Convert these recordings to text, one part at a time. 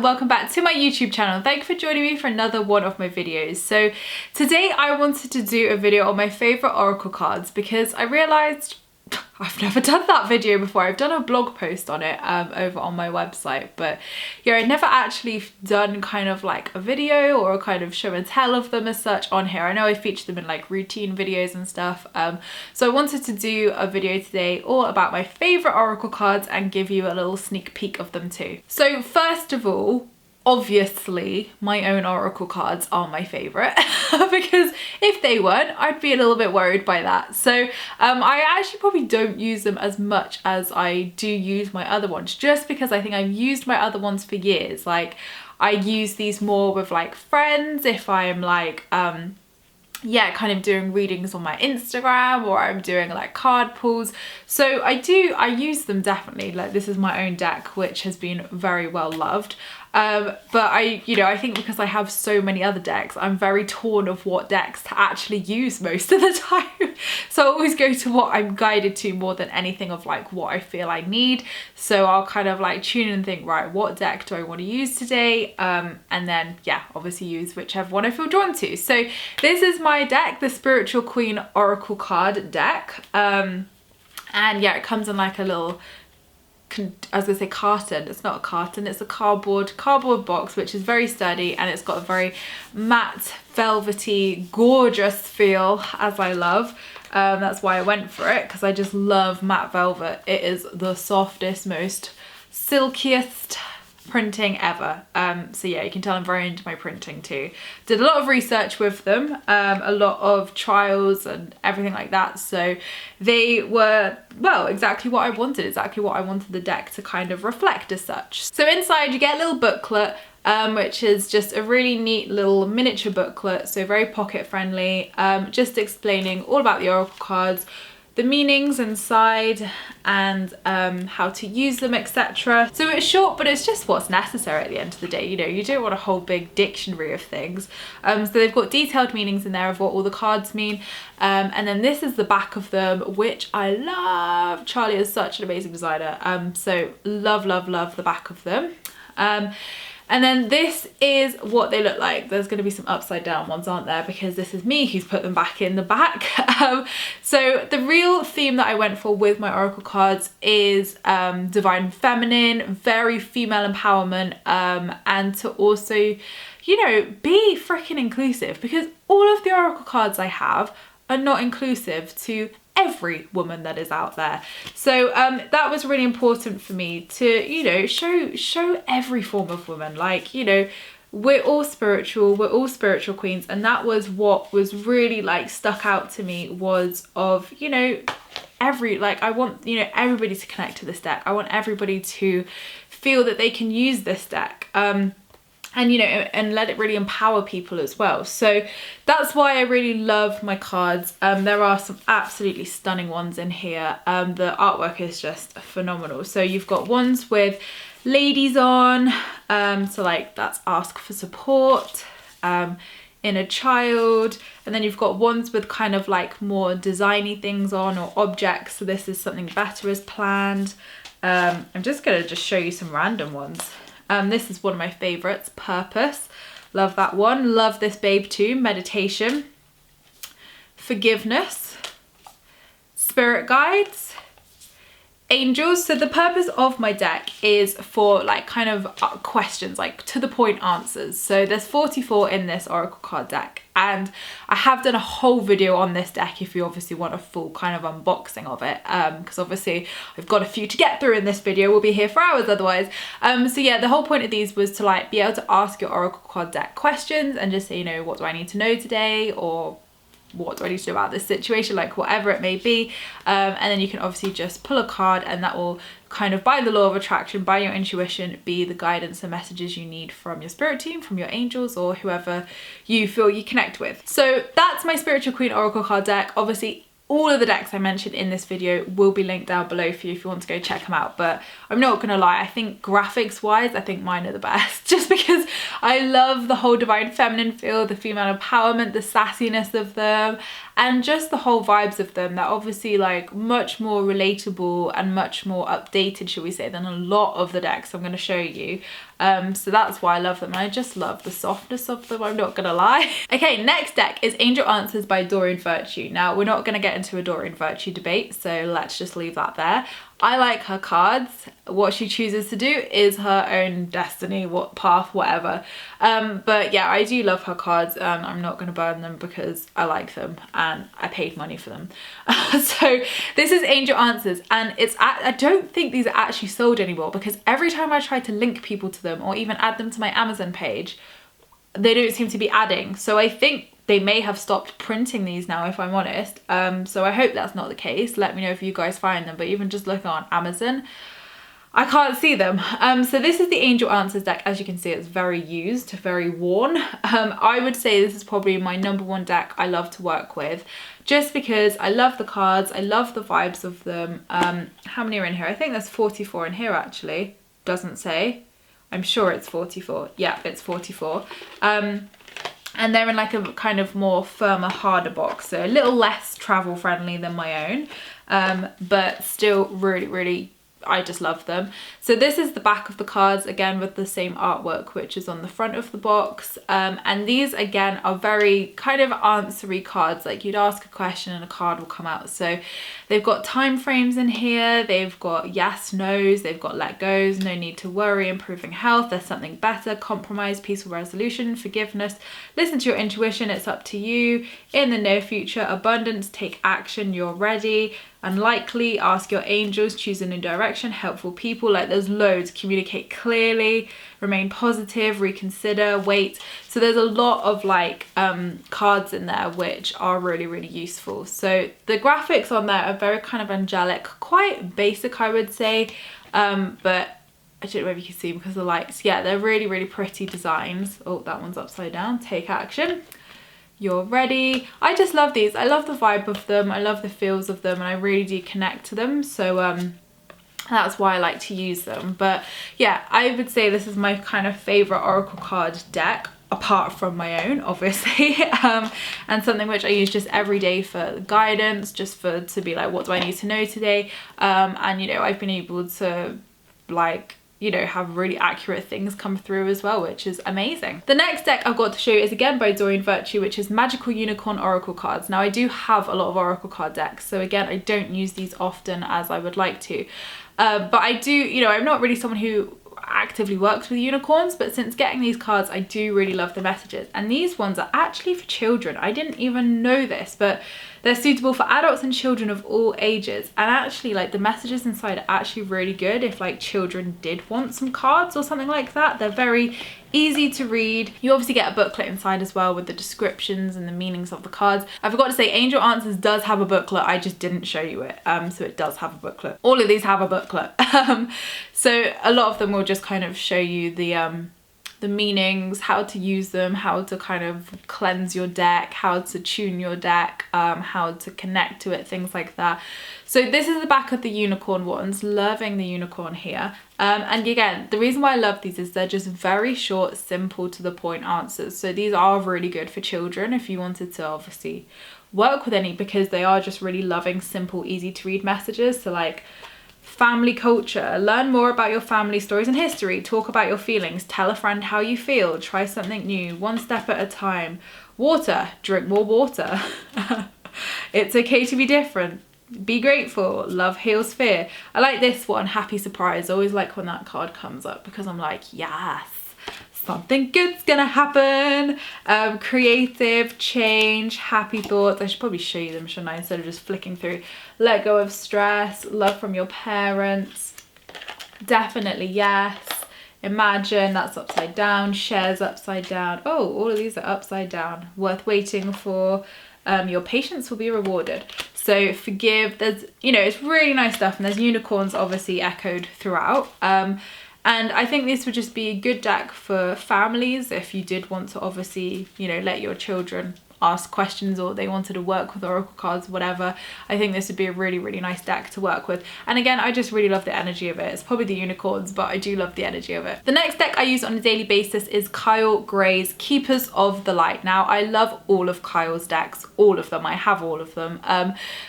and welcome back to my YouTube channel. Thank you for joining me for another one of my videos. So today I wanted to do a video on my favourite oracle cards because I realised I've never done that video before. I've done a blog post on it over on my website, but yeah, I've never actually done kind of like a video or a kind of show and tell of them as such on here. I know I feature them in like routine videos and stuff, so I wanted to do a video today all about my favourite oracle cards and give you a little sneak peek of them too. So first of all, obviously my own oracle cards are my favourite because if they weren't, I'd be a little bit worried by that. So I actually probably don't use them as much as I do use my other ones, just because I think I've used my other ones for years. Like I use these more with like friends if I'm like yeah, kind of doing readings on my Instagram, or I'm doing like card pulls. So I use them definitely. Like this is my own deck, which has been very well loved. But I think because I have so many other decks, I'm very torn of what decks to actually use most of the time. So I always go to what I'm guided to more than anything of like what I feel I need. So I'll kind of like tune in and think, right, what deck do I want to use today? And then yeah, obviously use whichever one I feel drawn to. So this is my deck, the Spiritual Queen Oracle card deck. And yeah, it comes in like a little, I was gonna say carton. It's not a carton, it's a cardboard box, which is very sturdy, and it's got a very matte, velvety, gorgeous feel, as I love. That's why I went for it, because I just love matte velvet. It is the softest, most silkiest printing ever. So yeah, you can tell I'm very into my printing too. Did a lot of research with them, a lot of trials and everything like that. So they were, well, exactly what I wanted the deck to kind of reflect as such. So inside you get a little booklet, which is just a really neat little miniature booklet, so very pocket friendly, just explaining all about the oracle cards, the meanings inside, and how to use them, etc. So it's short, but it's just what's necessary at the end of the day. You know, you don't want a whole big dictionary of things. So they've got detailed meanings in there of what all the cards mean. And then this is the back of them, which I love. Charlie is such an amazing designer. So love the back of them. And then this is what they look like. There's going to be some upside down ones, aren't there? Because this is me who's put them back in the back. So the real theme that I went for with my oracle cards is divine feminine, very female empowerment, and to also, you know, be freaking inclusive, because all of the oracle cards I have are not inclusive to every woman that is out there. So that was really important for me to, you know, show every form of woman. Like, you know, we're all spiritual queens, and that was what was really like stuck out to me, was of, you know, I want, you know, everybody to connect to this deck. I want everybody to feel that they can use this deck. And, you know, and let it really empower people as well. So that's why I really love my cards. There are some absolutely stunning ones in here. The artwork is just phenomenal. So you've got ones with ladies on, so like that's ask for support, inner child, and then you've got ones with kind of like more designy things on, or objects. So this is something better is planned. I'm just gonna show you some random ones. This is one of my favourites, purpose. Love that one. Love this babe too. Meditation, forgiveness, spirit guides, angels. So the purpose of my deck is for like kind of questions, like to the point answers. So there's 44 in this oracle card deck, and I have done a whole video on this deck if you obviously want a full kind of unboxing of it, because obviously I've got a few to get through in this video. We'll be here for hours otherwise. So yeah, the whole point of these was to like be able to ask your oracle card deck questions and just say, you know, what do I need to know today, or what do I need to do about this situation, like whatever it may be. And then you can obviously just pull a card, and that will kind of, by the law of attraction, by your intuition, be the guidance and messages you need from your spirit team, from your angels, or whoever you feel you connect with. So that's my Spiritual Queen Oracle card deck. Obviously all of the decks I mentioned in this video will be linked down below for you if you want to go check them out. But I'm not gonna lie, I think graphics wise, I think mine are the best, just because I love the whole divine feminine feel, the female empowerment, the sassiness of them, and just the whole vibes of them. They're obviously like much more relatable and much more updated, shall we say, than a lot of the decks I'm going to show you. So that's why I love them. I just love the softness of them, I'm not gonna lie. Okay, next deck is Angel Answers by Doreen Virtue. Now, we're not gonna get into a Doreen Virtue debate, so let's just leave that there. I like her cards. What she chooses to do is her own destiny, what path, whatever. But yeah, I do love her cards, and I'm not going to burn them because I like them and I paid money for them. So this is Angel Answers, and I don't think these are actually sold anymore, because every time I try to link people to them or even add them to my Amazon page, they don't seem to be adding. So I think they may have stopped printing these now, if I'm honest. So I hope that's not the case. Let me know if you guys find them, but even just looking on Amazon, I can't see them. So this is the Angel Answers deck. As you can see, it's very used, very worn. I would say this is probably my #1 deck I love to work with, just because I love the cards, I love the vibes of them. How many are in here? I think there's 44 in here actually. Doesn't say. I'm sure it's 44. Yeah, it's 44. And they're in like a kind of more firmer, harder box, so a little less travel friendly than my own, but still really, I just love them. So this is the back of the cards, again with the same artwork which is on the front of the box, and these again are very kind of answery cards, like you'd ask a question and a card will come out. So they've got time frames in here, they've got yes, no's, they've got let goes, no need to worry, improving health, there's something better, compromise, peaceful resolution, forgiveness, listen to your intuition, it's up to you, in the near future, abundance, take action, you're ready, unlikely, ask your angels, choose a new direction, helpful people. Like there's loads. Communicate clearly, remain positive, reconsider, wait. So there's a lot of like cards in there which are really useful. So the graphics on there are very kind of angelic, quite basic I would say, but I don't know if you can see because of the lights. Yeah, they're really pretty designs. Oh, that one's upside down. Take action, you're ready. I just love these. I love the vibe of them, I love the feels of them, and I really do connect to them. So that's why I like to use them. But yeah, I would say this is my kind of favorite oracle card deck, apart from my own obviously, and something which I use just every day for guidance, just to be like, what do I need to know today? And you know, I've been able to like, you know, have really accurate things come through as well, which is amazing. The next deck I've got to show you is again by Doreen Virtue, which is Magical Unicorn Oracle cards. Now I do have a lot of oracle card decks, so again, I don't use these often as I would like to. But I do, you know, I'm not really someone who actively works with unicorns, but since getting these cards, I do really love the messages. And these ones are actually for children. I didn't even know this, but they're suitable for adults and children of all ages. And actually, like, the messages inside are actually really good if like children did want some cards or something like that. They're very easy to read. You obviously get a booklet inside as well with the descriptions and the meanings of the cards. I forgot to say, Angel Answers does have a booklet. I just didn't show you it. So it does have a booklet. All of these have a booklet. So a lot of them will just kind of show you the meanings, how to use them, how to kind of cleanse your deck, how to tune your deck, how to connect to it, things like that. So this is the back of the unicorn ones, loving the unicorn here. And again, the reason why I love these is they're just very short, simple, to the point answers. So these are really good for children if you wanted to obviously work with any, because they are just really loving, simple, easy to read messages. So like, family culture, learn more about your family stories and history, talk about your feelings, tell a friend how you feel, try something new, one step at a time, water, drink more water, it's okay to be different, be grateful, love heals fear. I like this one, happy surprise. I always like when that card comes up because I'm like, yes, something good's gonna happen. Creative, change, happy thoughts. I should probably show you them, shouldn't I, instead of just flicking through. Let go of stress, love from your parents, definitely yes. Imagine, that's upside down. Shares upside down. Oh, all of these are upside down. Worth waiting for. Your patience will be rewarded. So forgive. There's, you know, it's really nice stuff, and there's unicorns obviously echoed throughout. And I think this would just be a good deck for families if you did want to obviously, you know, let your children ask questions or they wanted to work with oracle cards, whatever, I think this would be a really nice deck to work with. And again, I just really love the energy of it. It's probably the unicorns, but I do love the energy of it. The next deck I use on a daily basis is Kyle Gray's Keepers of the Light. Now, I love all of Kyle's decks, all of them. I have all of them.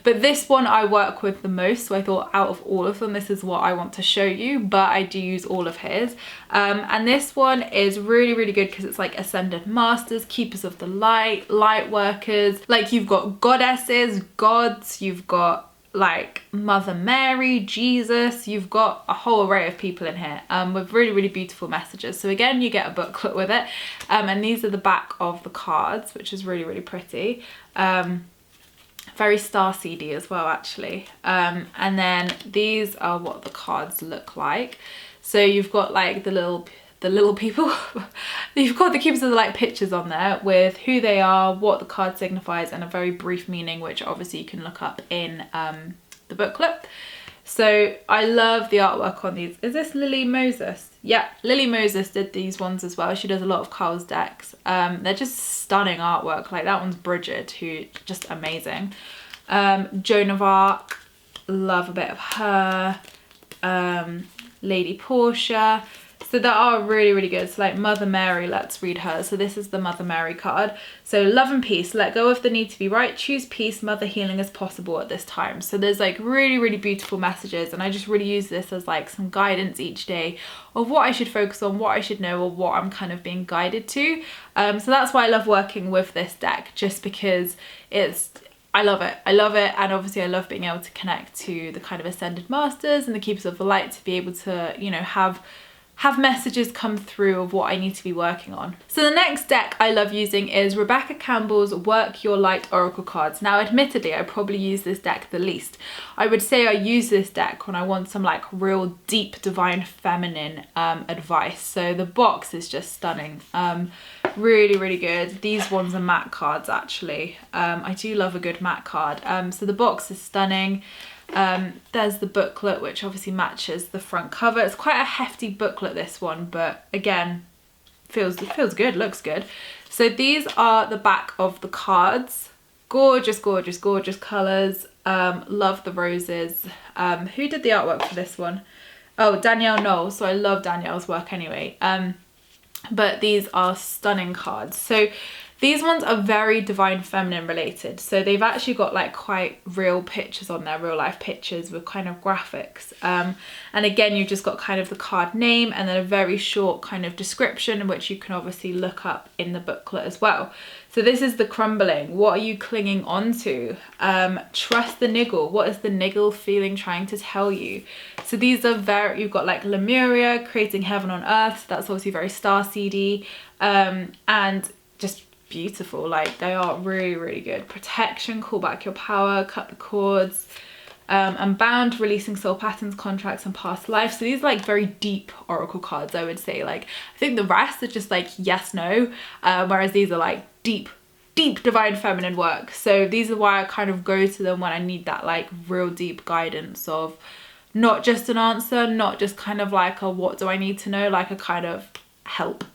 But this one I work with the most, so I thought out of all of them, this is what I want to show you, but I do use all of his. And this one is really good because it's like Ascended Masters, Keepers of the Light, Light Workers. Like, you've got goddesses, gods, you've got like Mother Mary, Jesus, you've got a whole array of people in here with really beautiful messages. So again, you get a booklet with it, and these are the back of the cards, which is really pretty. Very star seedy as well, actually. And then these are what the cards look like. So you've got like the little people. You've got the Keepers of the Light pictures on there with who they are, what the card signifies, and a very brief meaning, which obviously you can look up in the booklet. So I love the artwork on these. Is this Lily Moses? Yeah, Lily Moses did these ones as well. She does a lot of Kyle's decks. They're just stunning artwork. Like, that one's Bridget, who just amazing. Joan of Arc, love a bit of her. Lady Portia. So they are really good. So like Mother Mary, let's read her. So this is the Mother Mary card. So love and peace, let go of the need to be right, choose peace, mother healing is possible at this time. So there's like really beautiful messages, and I just really use this as like some guidance each day of what I should focus on, what I should know, or what I'm kind of being guided to. So that's why I love working with this deck, just because I love it, and obviously I love being able to connect to the kind of Ascended Masters and the Keepers of the Light to be able to, you know, have messages come through of what I need to be working on. So the next deck I love using is Rebecca Campbell's Work Your Light Oracle cards. Now, admittedly, I probably use this deck the least. I would say I use this deck when I want some like real deep divine feminine advice. So the box is just stunning. Really good. These ones are matte cards, actually. I do love a good matte card. So the box is stunning. There's the booklet, which obviously matches the front cover. It's quite a hefty booklet, this one, but again, feels good, looks good. So these are the back of the cards. Gorgeous colors. Love the roses. Who did the artwork for this one? Oh, Danielle Knoll. So I love Danielle's work anyway. But these are stunning cards. So these ones are very divine feminine related. So they've actually got like quite real pictures on there, real life pictures with kind of graphics. And again, you've just got kind of the card name and then a very short kind of description, which you can obviously look up in the booklet as well. So this is the crumbling. What are you clinging on to? Trust the niggle. What is the niggle feeling trying to tell you? So these are you've got like Lemuria, creating heaven on earth. That's obviously very starseedy. And just beautiful. Like, they are really good. Protection, call back your power, cut the cords. Unbound, releasing soul patterns, contracts, and past life. So these are like very deep oracle cards, I would say. Like, I think the rest are just like yes, no, whereas these are like deep divine feminine work. So these are why I kind of go to them when I need that like real deep guidance of not just an answer, not just kind of like a what do I need to know, like a kind of help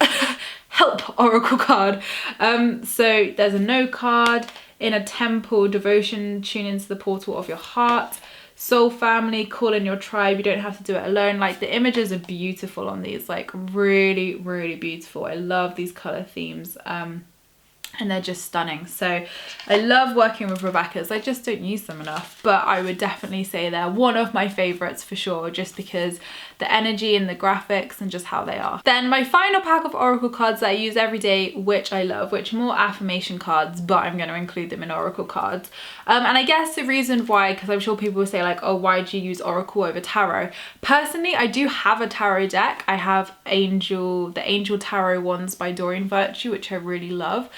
oracle card. So there's a no card. In a temple, devotion, tune into the portal of your heart. Soul family, call in your tribe. You don't have to do it alone. Like, the images are beautiful on these, like really beautiful. I love these color themes. And they're just stunning. So I love working with Rebecca's. I just don't use them enough, but I would definitely say they're one of my favorites for sure, just because the energy and the graphics and just how they are. Then my final pack of oracle cards that I use every day, which I love, which are more affirmation cards, but I'm going to include them in oracle cards. And I guess the reason why, because I'm sure people will say like, oh, why do you use oracle over tarot? Personally, I do have a tarot deck. I have the Angel Tarot ones by Doreen Virtue, which I really love.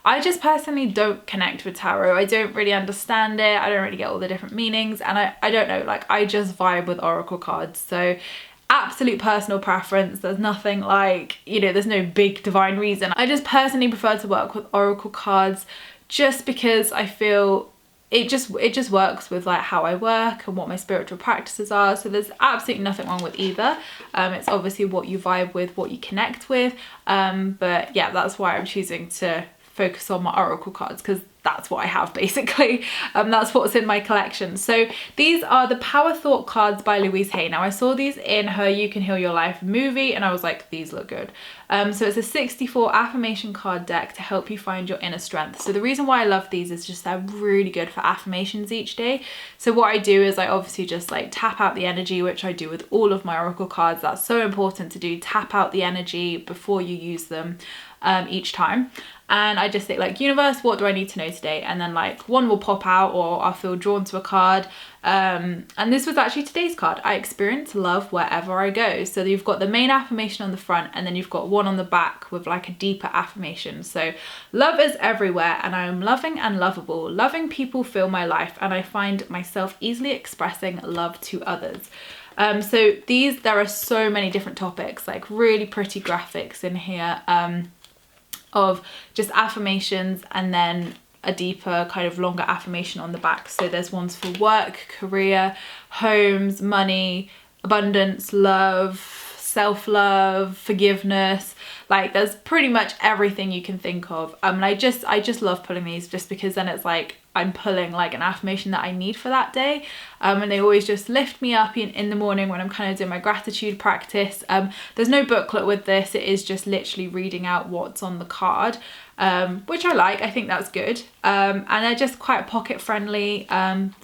I just personally don't connect with tarot. I don't really understand it. I don't really get all the different meanings, and I don't know, like, I just vibe with oracle cards. So absolute personal preference. There's nothing like, you know, there's no big divine reason. I just personally prefer to work with oracle cards just because I feel it just works with like how I work and what my spiritual practices are. So there's absolutely nothing wrong with either. It's obviously what you vibe with, what you connect with. But yeah, that's why I'm choosing to focus on my oracle cards, because that's what I have basically. That's what's in my collection. So these are the Power Thought cards by Louise Hay. Now I saw these in her You Can Heal Your Life movie and I was like, these look good. So it's a 64 affirmation card deck to help you find your inner strength. So the reason why I love these is just they're really good for affirmations each day. So what I do is I obviously just like tap out the energy, which I do with all of my oracle cards. That's so important to do. Tap out the energy before you use them each time. And I just think like, universe, what do I need to know today? And then like one will pop out or I'll feel drawn to a card. And this was actually today's card. I experience love wherever I go. So you've got the main affirmation on the front and then you've got one on the back with like a deeper affirmation. So love is everywhere and I am loving and lovable. Loving people fill my life and I find myself easily expressing love to others. So there are so many different topics, like really pretty graphics in here. Of just affirmations and then a deeper kind of longer affirmation on the back. So there's ones for work, career, homes, money, abundance, love, self-love, forgiveness. Like there's pretty much everything you can think of. And I just love pulling these just because then it's like I'm pulling like an affirmation that I need for that day. And they always just lift me up in the morning when I'm kind of doing my gratitude practice. There's no booklet with this. It is just literally reading out what's on the card, which I like. I think that's good. And they're just quite pocket friendly,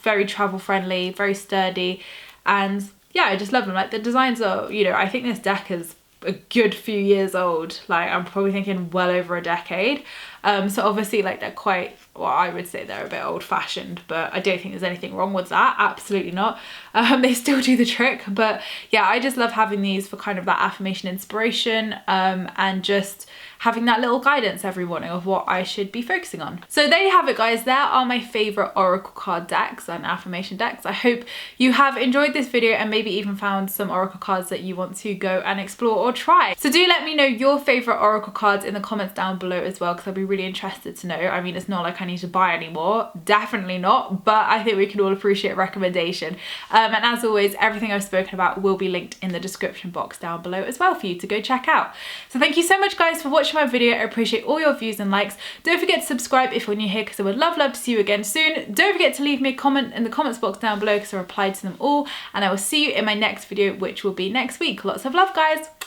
very travel friendly, very sturdy. And yeah, I just love them. Like the designs are, you know, I think this deck is a good few years old. Like I'm probably thinking well over a decade. So obviously like they're quite, well, I would say they're a bit old fashioned, but I don't think there's anything wrong with that. Absolutely not. They still do the trick. But yeah, I just love having these for kind of that affirmation inspiration, and just having that little guidance every morning of what I should be focusing on. So there you have it, guys. There are my favorite oracle card decks and affirmation decks. I hope you have enjoyed this video and maybe even found some oracle cards that you want to go and explore or try. So do let me know your favorite oracle cards in the comments down below as well, because I'd be really interested to know. I mean, it's not like I need to buy any more, definitely not, but I think we can all appreciate a recommendation. And as always, everything I've spoken about will be linked in the description box down below as well for you to go check out. So thank you so much, guys, for watching my video. I appreciate all your views and likes. Don't forget to subscribe if you're new here, because I would love to see you again soon. Don't forget to leave me a comment in the comments box down below, because I replied to them all, and I will see you in my next video, which will be next week. Lots of love, guys.